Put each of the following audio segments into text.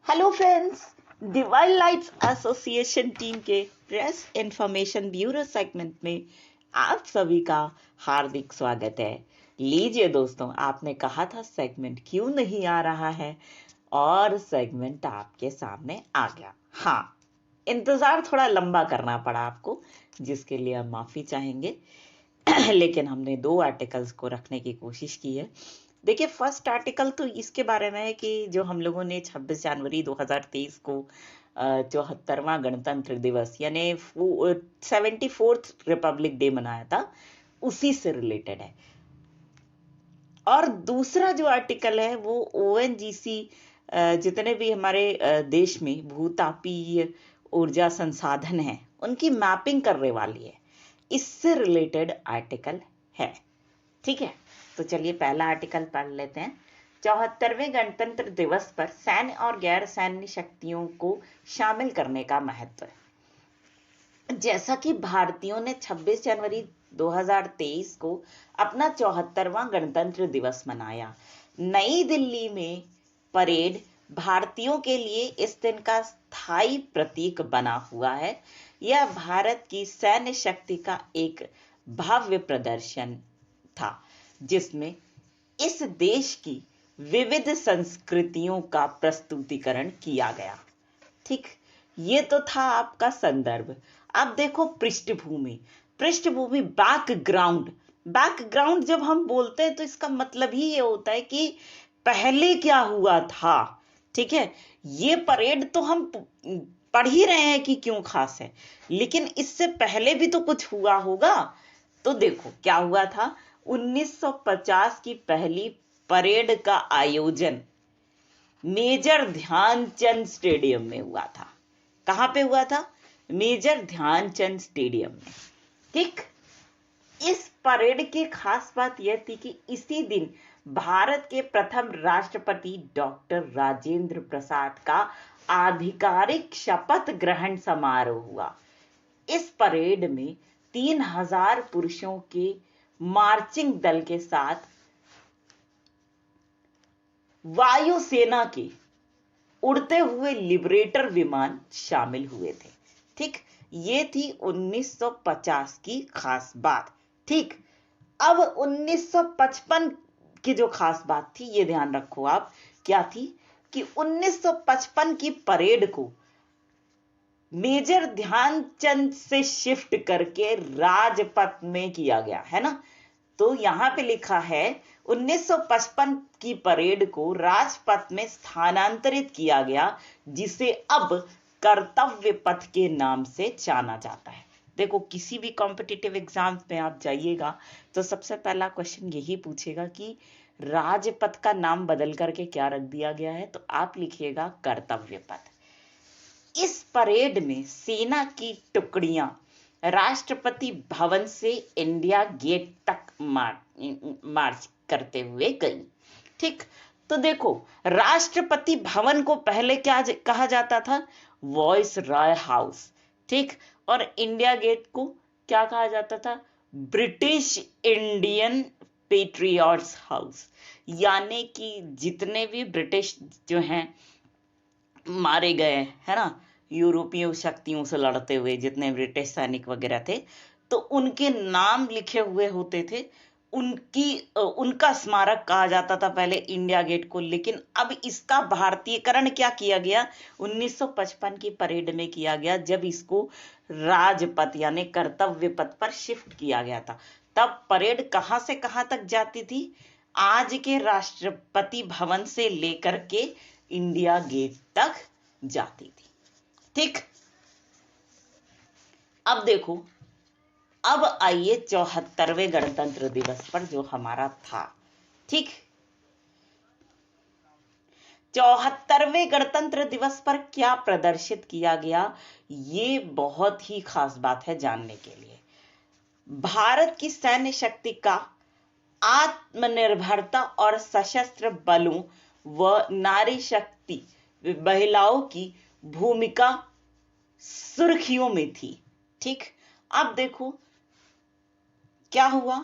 Hello friends, divine lights association team के press information bureau segment में आप सभी का हार्दिक स्वागत है। लीजिए दोस्तों, आपने कहा था सेगमेंट क्यों नहीं आ रहा है और सेगमेंट आपके सामने आ गया। हाँ, इंतजार थोड़ा लंबा करना पड़ा आपको, जिसके लिए हम माफी चाहेंगे। लेकिन हमने 2 आर्टिकल्स को रखने की कोशिश की है। देखिए, फर्स्ट आर्टिकल तो इसके बारे में है कि जो हम लोगों ने 26 जनवरी 2023 को 74वां गणतंत्र दिवस यानी 74th रिपब्लिक डे मनाया था, उसी से रिलेटेड है। और दूसरा जो आर्टिकल है वो ओएनजीसी जितने भी हमारे देश में भूतापीय ऊर्जा संसाधन हैं उनकी मैपिंग करने वाली है, इससे रिलेटेड आर्टिकल है। ठीक है, तो चलिए पहला आर्टिकल पढ़ लेते हैं। 74वें गणतंत्र दिवस पर सैन्य और गैर सैन्य शक्तियों को शामिल करने का महत्व। जैसा कि भारतीयों ने 26 जनवरी 2023 को अपना 74वां गणतंत्र दिवस मनाया। नई दिल्ली में परेड भारतीयों के लिए इस दिन का स्थायी प्रतीक बना हुआ है। यह भारत की सैन्य शक्ति का एक भव्य प्रदर्शन था, जिसमें इस देश की विविध संस्कृतियों का प्रस्तुतिकरण किया गया। ठीक, ये तो था आपका संदर्भ। अब देखो पृष्ठभूमि। बैकग्राउंड जब हम बोलते हैं तो इसका मतलब ही ये होता है कि पहले क्या हुआ था। ठीक है, ये परेड तो हम पढ़ ही रहे हैं कि क्यों खास है, लेकिन इससे पहले भी तो कुछ हुआ होगा। तो देखो क्या हुआ था। 1950 की पहली परेड का आयोजन मेजर ध्यानचंद स्टेडियम में हुआ था। कहां पे हुआ था? मेजर ध्यानचंद स्टेडियम में। ठीक, इस परेड की खास बात यह थी कि इसी दिन भारत के प्रथम राष्ट्रपति डॉक्टर राजेंद्र प्रसाद का आधिकारिक शपथ ग्रहण समारोह हुआ। इस परेड में 3000 पुरुषों के मार्चिंग दल के साथ वायुसेना के उड़ते हुए लिबरेटर विमान शामिल हुए थे। ठीक, ये थी 1950 की खास बात। ठीक, अब 1955 की जो खास बात थी, ये ध्यान रखो आप, क्या थी कि 1955 की परेड को मेजर ध्यानचंद से शिफ्ट करके राजपथ में किया गया है ना। तो यहां पे लिखा है 1955 की परेड को राजपथ में स्थानांतरित किया गया, जिसे अब कर्तव्य पथ के नाम से जाना जाता है। देखो, किसी भी कॉम्पिटिटिव एग्जाम में आप जाइएगा तो सबसे पहला क्वेश्चन यही पूछेगा कि राजपथ का नाम बदल करके क्या रख दिया गया है, तो आप लिखिएगा कर्तव्य पथ। इस परेड में सेना की टुकड़ियां राष्ट्रपति भवन से इंडिया गेट तक मार्च करते हुए गई। ठीक, तो देखो, राष्ट्रपति भवन को पहले क्या कहा जाता था? Voice Roy house. ठीक, और इंडिया गेट को क्या कहा जाता था? British Indian patriots house. यानी कि जितने भी ब्रिटिश जो हैं मारे गए, है ना, यूरोपीय शक्तियों से लड़ते हुए जितने ब्रिटिश सैनिक वगैरह थे, तो उनके नाम लिखे हुए होते थे। उनका स्मारक कहा जाता था पहले इंडिया गेट को, लेकिन अब इसका भारतीयकरण क्या किया गया? 1955 की परेड में किया गया, जब इसको राजपथ यानी कर्तव्य पथ पर शिफ्ट किया गया था। तब परेड कहां से कहां तक जाती थी? आज के राष्ट्रपति भवन से लेकर के इंडिया गेट तक जाती थी। ठीक, अब देखो, अब आइए 74वें गणतंत्र दिवस पर जो हमारा था। ठीक, 74वें गणतंत्र दिवस पर क्या प्रदर्शित किया गया, ये बहुत ही खास बात है जानने के लिए। भारत की सैन्य शक्ति का आत्मनिर्भरता और सशस्त्र बलों व नारी शक्ति महिलाओं की भूमिका सुर्खियों में थी। ठीक, अब देखो क्या हुआ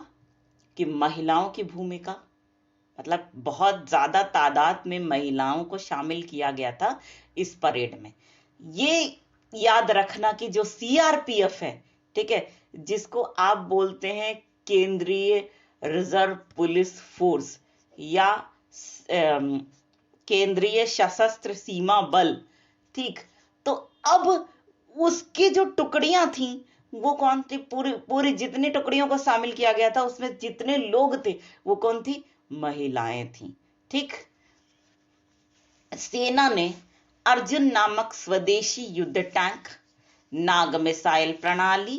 कि महिलाओं की भूमिका मतलब बहुत ज्यादा तादाद में महिलाओं को शामिल किया गया था इस परेड में। ये याद रखना कि जो सीआरपीएफ है, ठीक है, जिसको आप बोलते हैं केंद्रीय रिजर्व पुलिस फोर्स या केंद्रीय सशस्त्र सीमा बल, ठीक, तो अब उसकी जो टुकड़ियां थी वो कौन थी? पूरी पूरी जितनी टुकड़ियों को शामिल किया गया था उसमें जितने लोग थे वो कौन थी? महिलाएं थी। ठीक, सेना ने अर्जुन नामक स्वदेशी युद्ध टैंक, नाग मिसाइल प्रणाली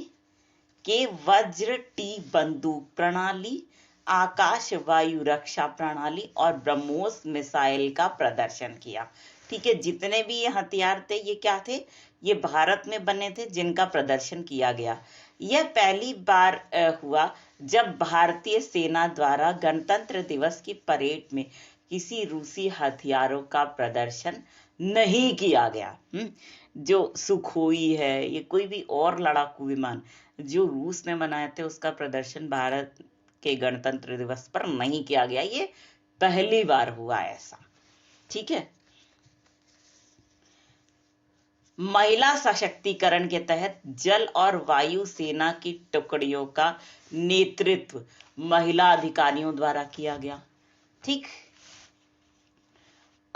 के वज्र टी बंदूक प्रणाली, आकाश वायु रक्षा प्रणाली और ब्रह्मोस मिसाइल का प्रदर्शन किया। ठीक है, जितने भी ये हथियार थे ये क्या थे? ये भारत में बने थे जिनका प्रदर्शन किया गया। यह पहली बार हुआ जब भारतीय सेना द्वारा गणतंत्र दिवस की परेड में किसी रूसी हथियारों का प्रदर्शन नहीं किया गया। जो सुखोई है, ये कोई भी और लड़ाकू विमान जो रूस ने बनाए थे उसका प्रदर्शन भारत के गणतंत्र दिवस पर नहीं किया गया। ये पहली बार हुआ ऐसा। ठीक है, महिला सशक्तिकरण के तहत जल और वायु सेना की टुकड़ियों का नेतृत्व महिला अधिकारियों द्वारा किया गया। ठीक,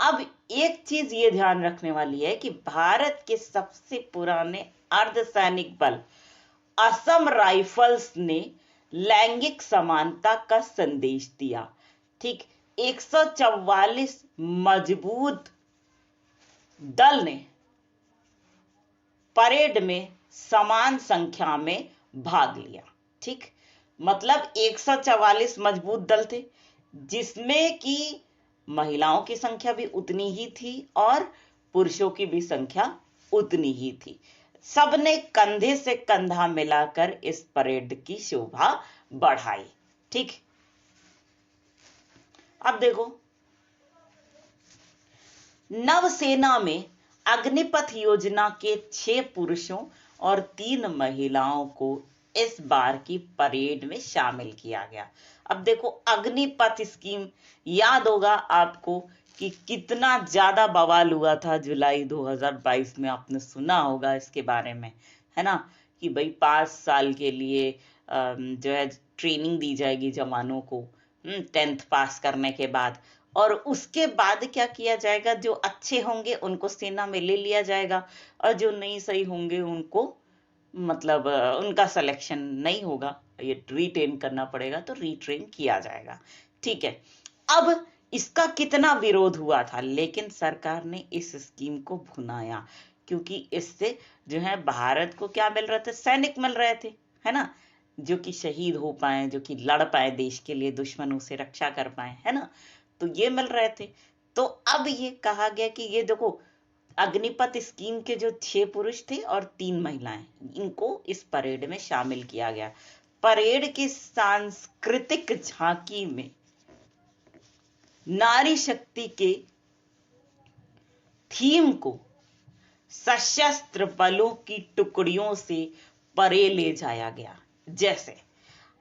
अब एक चीज ये ध्यान रखने वाली है कि भारत के सबसे पुराने अर्धसैनिक बल असम राइफल्स ने लैंगिक समानता का संदेश दिया। ठीक, 144 मजबूत दल ने परेड में समान संख्या में भाग लिया। ठीक, मतलब 144 मजबूत दल थे जिसमें कि महिलाओं की संख्या भी उतनी ही थी और पुरुषों की भी संख्या उतनी ही थी। सबने कंधे से कंधा मिलाकर इस परेड की शोभा बढ़ाई। ठीक, अब देखो, नवसेना में अग्निपथ योजना के 6 पुरुषों और 3 महिलाओं को इस बार की परेड में शामिल किया गया। अब देखो, अग्निपथ स्कीम याद होगा आपको कि कितना ज्यादा बवाल हुआ था जुलाई 2022 में। आपने सुना होगा इसके बारे में, है ना, कि भाई 5 साल के लिए जो है ट्रेनिंग दी जाएगी जवानों को 10th पास करने के बाद, और उसके बाद क्या किया जाएगा? जो अच्छे होंगे उनको सेना में ले लिया जाएगा और जो नहीं सही होंगे उनको मतलब उनका सिलेक्शन नहीं होगा, ये रीट्रेन करना पड़ेगा, तो रीट्रेन किया जाएगा। ठीक है, अब इसका कितना विरोध हुआ था, लेकिन सरकार ने इस स्कीम को भुनाया क्योंकि इससे जो है भारत को क्या मिल रहे थे? सैनिक मिल रहे थे, है ना, जो कि शहीद हो पाए, जो कि लड़ पाए देश के लिए, दुश्मनों से रक्षा कर पाए, है ना, तो ये मिल रहे थे। तो अब ये कहा गया कि ये देखो, अग्निपथ स्कीम के जो 6 पुरुष थे और 3 महिलाएं, इनको इस परेड में शामिल किया गया। परेड की सांस्कृतिक झांकी में नारी शक्ति के थीम को सशस्त्र बलों की टुकड़ियों से परे ले जाया गया। जैसे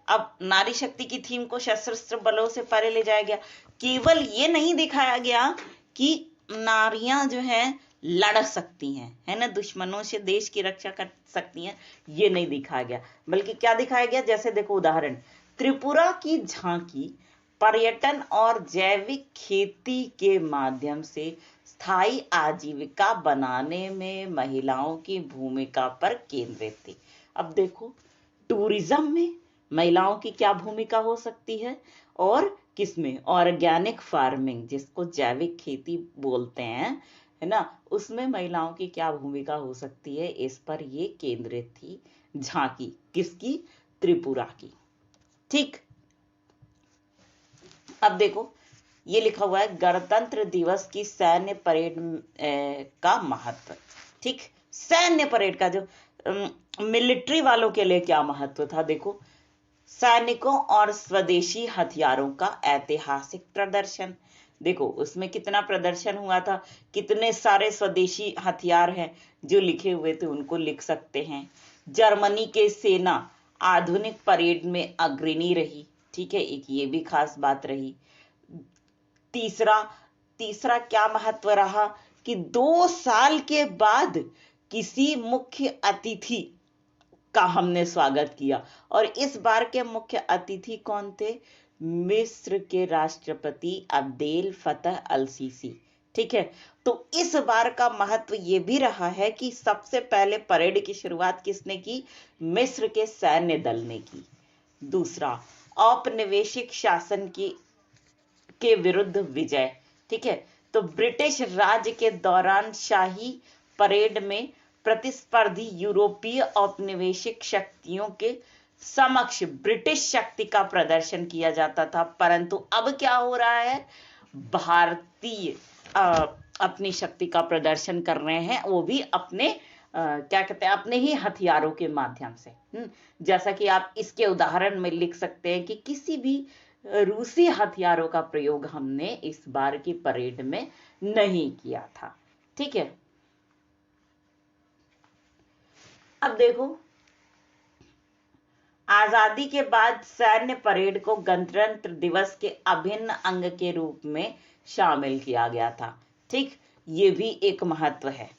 अब नारी शक्ति की थीम को सशस्त्र बलों से परे ले जाया गया। केवल ये नहीं दिखाया गया कि नारियां जो हैं लड़ सकती हैं, है ना, दुश्मनों से देश की रक्षा कर सकती हैं, ये नहीं दिखाया गया, बल्कि क्या दिखाया गया? जैसे देखो उदाहरण, त्रिपुरा की झांकी पर्यटन और जैविक खेती के माध्यम से स्थायी आजीविका बनाने में महिलाओं की भूमिका पर केंद्रित थी। अब देखो, टूरिज्म में महिलाओं की क्या भूमिका हो सकती है, और किसमें? ऑर्गेनिक फार्मिंग, जिसको जैविक खेती बोलते हैं, है ना, उसमें महिलाओं की क्या भूमिका हो सकती है, इस पर ये केंद्रित थी झांकी। किसकी? त्रिपुरा की। ठीक, अब देखो, ये लिखा हुआ है गणतंत्र दिवस की सैन्य परेड का महत्व। ठीक, सैन्य परेड का जो मिलिट्री वालों के लिए क्या महत्व था? देखो, सैनिकों और स्वदेशी हथियारों का ऐतिहासिक प्रदर्शन। देखो, उसमें कितना प्रदर्शन हुआ था, कितने सारे स्वदेशी हथियार हैं जो लिखे हुए थे, उनको लिख सकते हैं। जर्मनी के सेना आधुनिक परेड में अग्रणी रही। ठीक है, एक ये भी खास बात रही। तीसरा तीसरा क्या महत्व रहा कि 2 साल के बाद किसी मुख्य अतिथि का हमने स्वागत किया, और इस बार के मुख्य अतिथि कौन थे? मिस्र के राष्ट्रपति अब्देल फतह अल सीसी। ठीक है, तो इस बार का महत्व यह भी रहा है कि सबसे पहले परेड की शुरुआत किसने की? मिस्र के सैन्य दल ने की। दूसरा, औपनिवेशिक शासन के विरुद्ध विजय। ठीक है, तो ब्रिटिश राज के दौरान शाही परेड में प्रतिस्पर्धी यूरोपीय औपनिवेशिक शक्तियों के समक्ष ब्रिटिश शक्ति का प्रदर्शन किया जाता था, परंतु अब क्या हो रहा है? भारतीय अपनी शक्ति का प्रदर्शन कर रहे हैं, वो भी अपने क्या कहते हैं, अपने ही हथियारों के माध्यम से। जैसा कि आप इसके उदाहरण में लिख सकते हैं कि किसी भी रूसी हथियारों का प्रयोग हमने इस बार की परेड में नहीं किया था। ठीक है, अब देखो, आजादी के बाद सैन्य परेड को गणतंत्र दिवस के अभिन्न अंग के रूप में शामिल किया गया था। ठीक, ये भी एक महत्व है।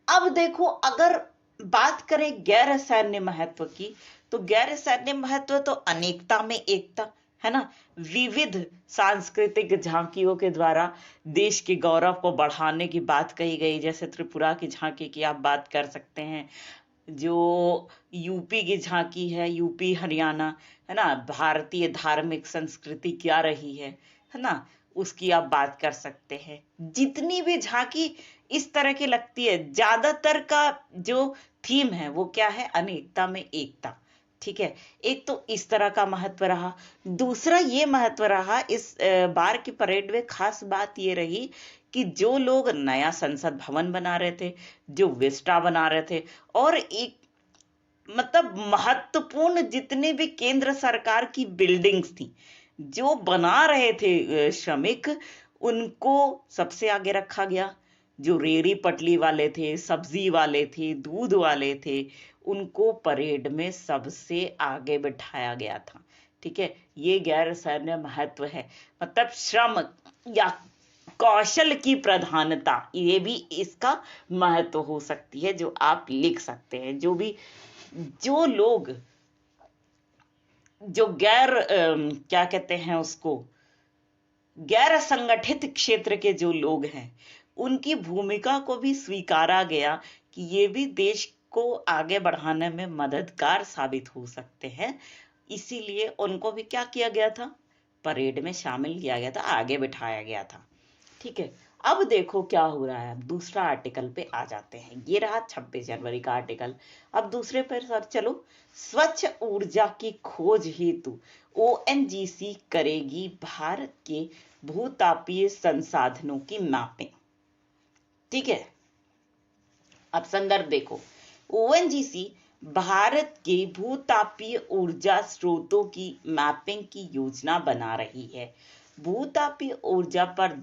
अब देखो, अगर बात करें गैर सैन्य महत्व की, तो गैर सैन्य महत्व तो अनेकता में एकता है ना। विविध सांस्कृतिक झांकियों के द्वारा देश के गौरव को बढ़ाने की बात कही गई, जैसे त्रिपुरा की झांकी की आप बात कर सकते हैं, जो यूपी की झांकी है, यूपी हरियाणा है ना, भारतीय धार्मिक संस्कृति क्या रही है ना, उसकी आप बात कर सकते हैं। जितनी भी झांकी इस तरह की लगती है, ज्यादातर का जो थीम है वो क्या है? अनेकता में एकता। ठीक है, एक तो इस तरह का महत्व रहा। दूसरा ये महत्व रहा इस बार की परेड में, खास बात ये रही कि जो लोग नया संसद भवन बना रहे थे, जो विस्टा बना रहे थे, और एक मतलब महत्वपूर्ण जितने भी केंद्र सरकार की बिल्डिंग्स थी, जो बना रहे थे श्रमिक, उनको सबसे आगे रखा गया। जो रेहड़ी पटली वाले थे, सब्जी वाले थे, दूध वाले थे, उनको परेड में सबसे आगे बिठाया गया था। ठीक है, ये गैर सैन्य महत्व है, मतलब श्रम या कौशल की प्रधानता, ये भी इसका महत्व हो सकती है, जो आप लिख सकते हैं। जो लोग जो क्या कहते हैं उसको, गैर संगठित क्षेत्र के जो लोग हैं, उनकी भूमिका को भी स्वीकारा गया कि ये भी देश को आगे बढ़ाने में मददगार साबित हो सकते हैं। इसीलिए उनको भी क्या किया गया था? परेड में शामिल किया गया था, आगे बिठाया गया था। ठीक है, अब देखो क्या हो रहा है। अब दूसरा आर्टिकल पे आ जाते हैं। ये रहा 26 जनवरी का आर्टिकल। अब दूसरे पर सर चलो। स्वच्छ ऊर्जा की खोज हेतु ओएनजीसी करेगी भारत के भूतापीय संसाधनों की मैपिंग। ठीक है, अब संदर्भ देखो। ओएनजीसी भारत के भूतापीय ऊर्जा स्रोतों की मैपिंग की योजना बना रही है। भूतापीय ऊर्जा पर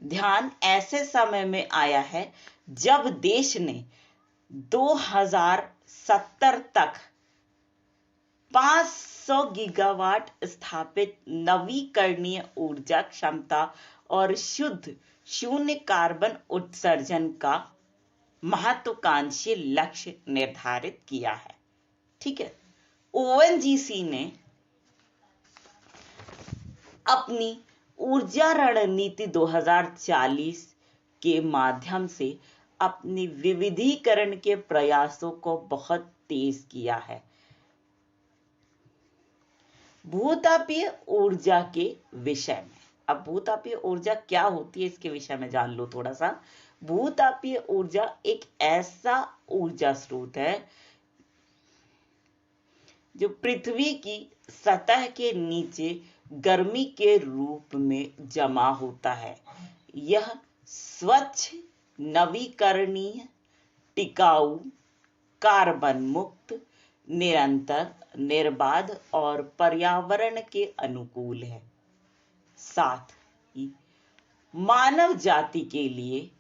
ध्यान ऐसे समय में आया है जब देश ने 2070 तक 500 गीगावाट स्थापित नवीकरणीय ऊर्जा क्षमता और शुद्ध शून्य कार्बन उत्सर्जन का महत्वाकांक्षी लक्ष्य निर्धारित किया है। ठीक है, ओएनजीसी ने अपनी ऊर्जा रणनीति 2040 के माध्यम से अपनी विविधीकरण के प्रयासों को बहुत तेज किया है। भूतापीय ऊर्जा के विषय में, अब भूतापीय ऊर्जा क्या होती है इसके विषय में जान लो थोड़ा सा। भूतापीय ऊर्जा एक ऐसा ऊर्जा स्रोत है जो पृथ्वी की सतह के नीचे गर्मी के रूप में जमा होता है। यह स्वच्छ, नवीकरणीय, टिकाऊ, कार्बन मुक्त, निरंतर, निर्बाध और पर्यावरण के अनुकूल है। साथ ही मानव जाति के लिए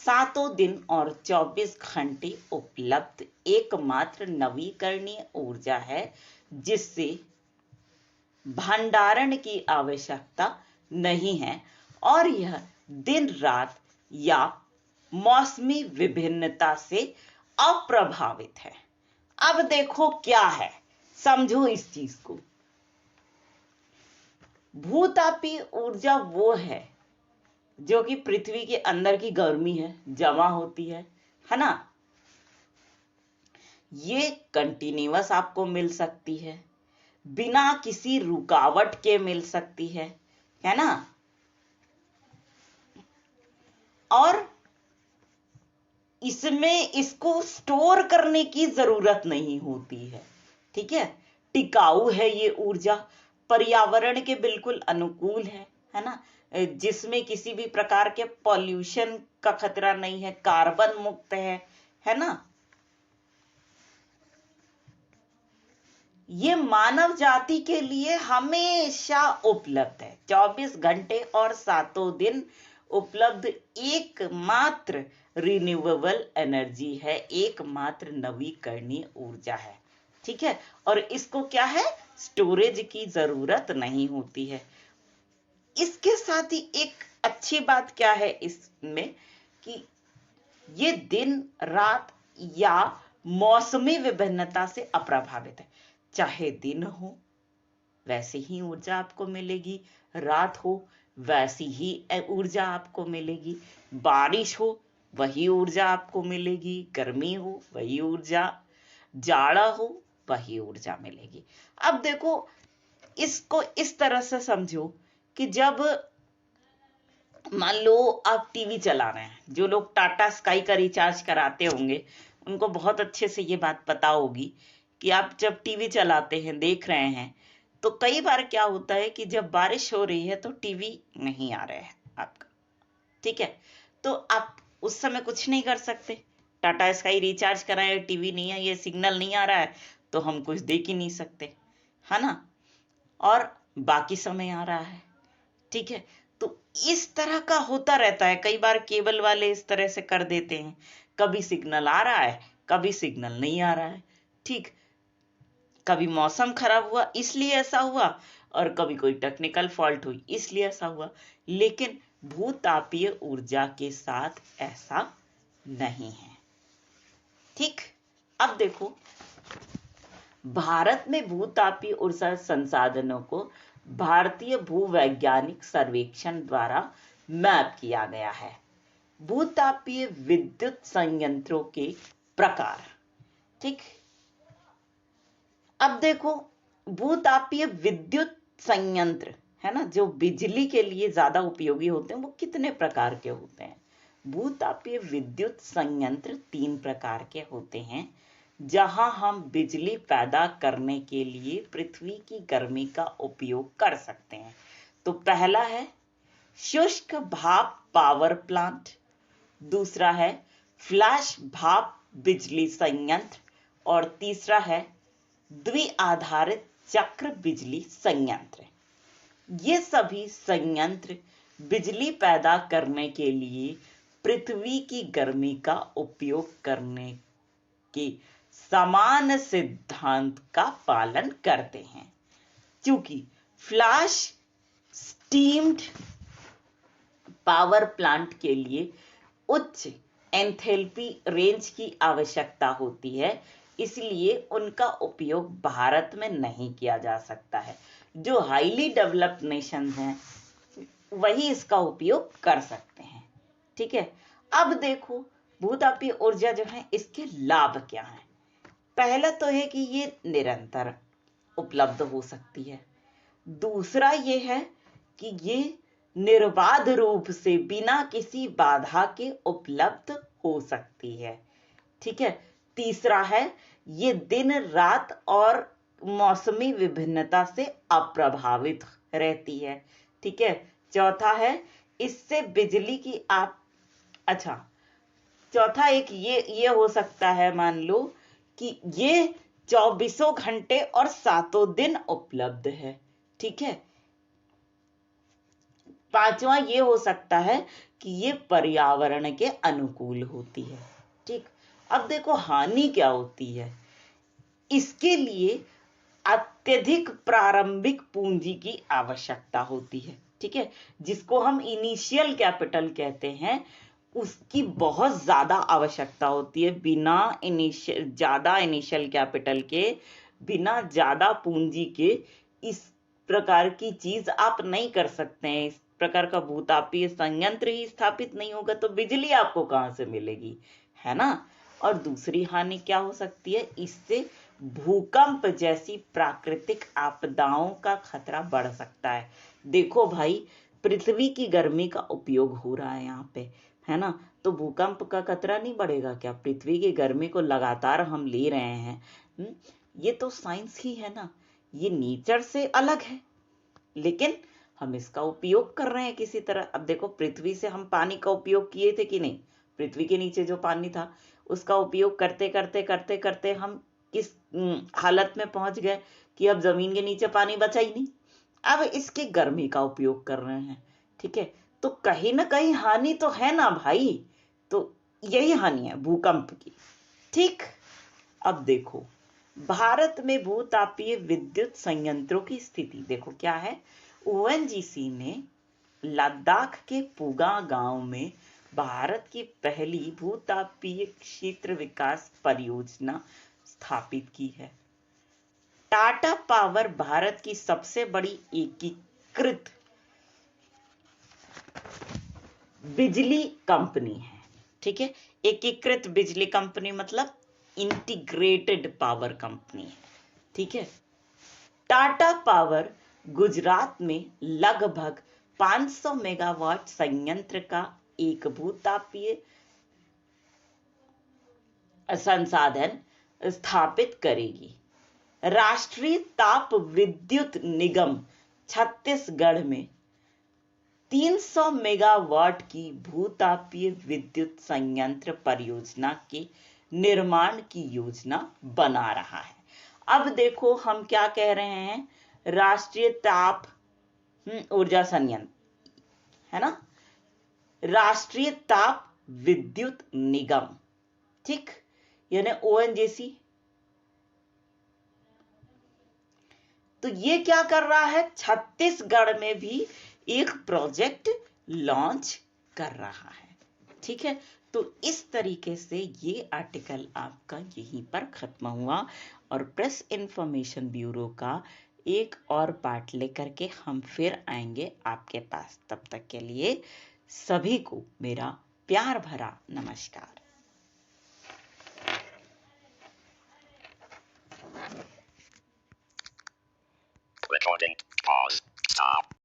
सातों दिन और 24 घंटे उपलब्ध एकमात्र नवीकरणीय ऊर्जा है, जिससे भंडारण की आवश्यकता नहीं है और यह दिन रात या मौसमी विभिन्नता से अप्रभावित है। अब देखो क्या है, समझो इस चीज को। भूतापीय ऊर्जा वो है जो कि पृथ्वी के अंदर की गर्मी है जमा होती है ना। ये कंटिन्यूअस आपको मिल सकती है, बिना किसी रुकावट के मिल सकती है ना। और इसमें इसको स्टोर करने की जरूरत नहीं होती है, ठीक है। टिकाऊ है ये ऊर्जा, पर्यावरण के बिल्कुल अनुकूल है ना, जिसमें किसी भी प्रकार के पॉल्यूशन का खतरा नहीं है, कार्बन मुक्त है ना। ये मानव जाति के लिए हमेशा उपलब्ध है, 24 घंटे और 7 दिन उपलब्ध एकमात्र रिन्यूएबल एनर्जी है, एकमात्र नवीकरणीय ऊर्जा है, ठीक है। और इसको क्या है, स्टोरेज की जरूरत नहीं होती है। इसके साथ ही एक अच्छी बात क्या है इसमें कि ये दिन रात या मौसमी विभिन्नता से अप्रभावित है। चाहे दिन हो वैसे ही ऊर्जा आपको मिलेगी, रात हो वैसी ही ऊर्जा आपको मिलेगी, बारिश हो वही ऊर्जा आपको मिलेगी, गर्मी हो वही ऊर्जा, जाड़ा हो वही ऊर्जा मिलेगी। अब देखो इसको इस तरह से समझो कि जब मान लो आप टीवी चला रहे हैं, जो लोग टाटा स्काई का रिचार्ज कराते होंगे उनको बहुत अच्छे से ये बात पता होगी कि आप जब टीवी चलाते हैं, देख रहे हैं, तो कई बार क्या होता है कि जब बारिश हो रही है तो टीवी नहीं आ रहा है आपका, ठीक है। तो आप उस समय कुछ नहीं कर सकते, टाटा स्काई रिचार्ज कराए, टीवी नहीं है, ये सिग्नल नहीं आ रहा है, तो हम कुछ देख ही नहीं सकते, है ना। और बाकी समय आ रहा है, ठीक है। तो इस तरह का होता रहता है, कई बार केबल वाले इस तरह से कर देते हैं, कभी सिग्नल आ रहा है कभी सिग्नल नहीं आ रहा है, ठीक। कभी मौसम खराब हुआ इसलिए ऐसा हुआ, और कभी कोई टेक्निकल फॉल्ट हुई इसलिए ऐसा हुआ। लेकिन भूतापीय ऊर्जा के साथ ऐसा नहीं है, ठीक। अब देखो भारत में भूतापीय ऊर्जा संसाधनों को भारतीय भूवैज्ञानिक सर्वेक्षण द्वारा मैप किया गया है। भूतापीय विद्युत संयंत्रों के प्रकार, ठीक। अब देखो भूतापीय विद्युत संयंत्र है ना, जो बिजली के लिए ज्यादा उपयोगी होते हैं, वो कितने प्रकार के होते हैं। भूतापीय विद्युत संयंत्र 3 प्रकार के होते हैं, जहां हम बिजली पैदा करने के लिए पृथ्वी की गर्मी का उपयोग कर सकते हैं। तो पहला है शुष्क भाप पावर प्लांट, दूसरा है फ्लैश भाप बिजली संयंत्र, और तीसरा है द्विआधारित चक्र बिजली संयंत्र। ये सभी संयंत्र बिजली पैदा करने के लिए पृथ्वी की गर्मी का उपयोग करने के समान सिद्धांत का पालन करते हैं। क्योंकि फ्लैश स्टीम्ड पावर प्लांट के लिए उच्च एंथैल्पी रेंज की आवश्यकता होती है, इसलिए उनका उपयोग भारत में नहीं किया जा सकता है। जो हाईली डेवलप्ड नेशन हैं वही इसका उपयोग कर सकते हैं, ठीक है। अब देखो भूतापीय ऊर्जा जो है इसके लाभ क्या हैं। पहला तो है कि ये निरंतर उपलब्ध हो सकती है, दूसरा ये है कि ये निर्बाध रूप से बिना किसी बाधा के उपलब्ध हो सकती है, ठीक है। तीसरा है ये दिन रात और मौसमी विभिन्नता से अप्रभावित रहती है, ठीक है। चौथा है इससे बिजली की चौथा एक ये हो सकता है, मान लो कि ये 24 घंटे और 7 दिन उपलब्ध है, ठीक है। पांचवा ये हो सकता है कि ये पर्यावरण के अनुकूल होती है, ठीक। अब देखो हानि क्या होती है, इसके लिए अत्यधिक प्रारंभिक पूंजी की आवश्यकता होती है, ठीक है, जिसको हम इनिशियल कैपिटल कहते हैं, उसकी बहुत ज्यादा आवश्यकता होती है। बिना ज्यादा इनिशियल कैपिटल के, बिना ज्यादा पूंजी के इस प्रकार की चीज आप नहीं कर सकते हैं। इस प्रकार का भूतापीय संयंत्र ही स्थापित नहीं होगा तो बिजली आपको कहां से मिलेगी, है ना। और दूसरी हानि क्या हो सकती है, इससे भूकंप जैसी प्राकृतिक आपदाओं का खतरा बढ़ सकता है। देखो भाई, पृथ्वी की गर्मी का उपयोग हो रहा है यहाँ पे, है ना, तो भूकंप का खतरा नहीं बढ़ेगा क्या? पृथ्वी की गर्मी को लगातार हम ले रहे हैं। ये तो साइंस ही है ना, ये नेचर से अलग है, लेकिन हम इसका उपयोग कर रहे हैं किसी तरह। अब देखो, पृथ्वी से हम पानी का उपयोग किए थे कि नहीं? पृथ्वी के नीचे जो पानी था उसका उपयोग करते करते करते करते हम किस हालत में पहुंच गए कि अब जमीन के नीचे पानी बचा ही नहीं। अब इसकी गर्मी का उपयोग कर रहे हैं, ठीक है, तो कहीं ना कहीं हानि तो है ना भाई। तो यही हानि है भूकंप की, ठीक। अब देखो, भारत में भूतापीय विद्युत संयंत्रों की स्थिति देखो क्या है। ओएनजीसी ने लद्दाख के पुगा गांव में भारत की पहली भूतापीय क्षेत्र विकास परियोजना स्थापित की है। टाटा पावर भारत की सबसे बड़ी एकीकृत बिजली कंपनी है, ठीक है। एकीकृत बिजली कंपनी मतलब इंटीग्रेटेड पावर कंपनी है, ठीक है। टाटा पावर गुजरात में लगभग 500 मेगावाट संयंत्र का एक भूतापीय संसाधन स्थापित करेगी। राष्ट्रीय ताप विद्युत निगम छत्तीसगढ़ में 300 मेगावाट की भूतापीय विद्युत संयंत्र परियोजना के निर्माण की योजना बना रहा है। अब देखो, हम क्या कह रहे हैं, राष्ट्रीय ताप ऊर्जा संयंत्र, है ना, राष्ट्रीय ताप विद्युत निगम, ठीक, यानी ओएनजीसी। तो ये क्या कर रहा है, छत्तीसगढ़ में भी एक प्रोजेक्ट लॉन्च कर रहा है, ठीक है। तो इस तरीके से ये आर्टिकल आपका यहीं पर खत्म हुआ और प्रेस इंफॉर्मेशन ब्यूरो का एक और पार्ट लेकर के हम फिर आएंगे आपके पास। तब तक के लिए सभी को मेरा प्यार भरा नमस्कार। Recording. Pause. Stop.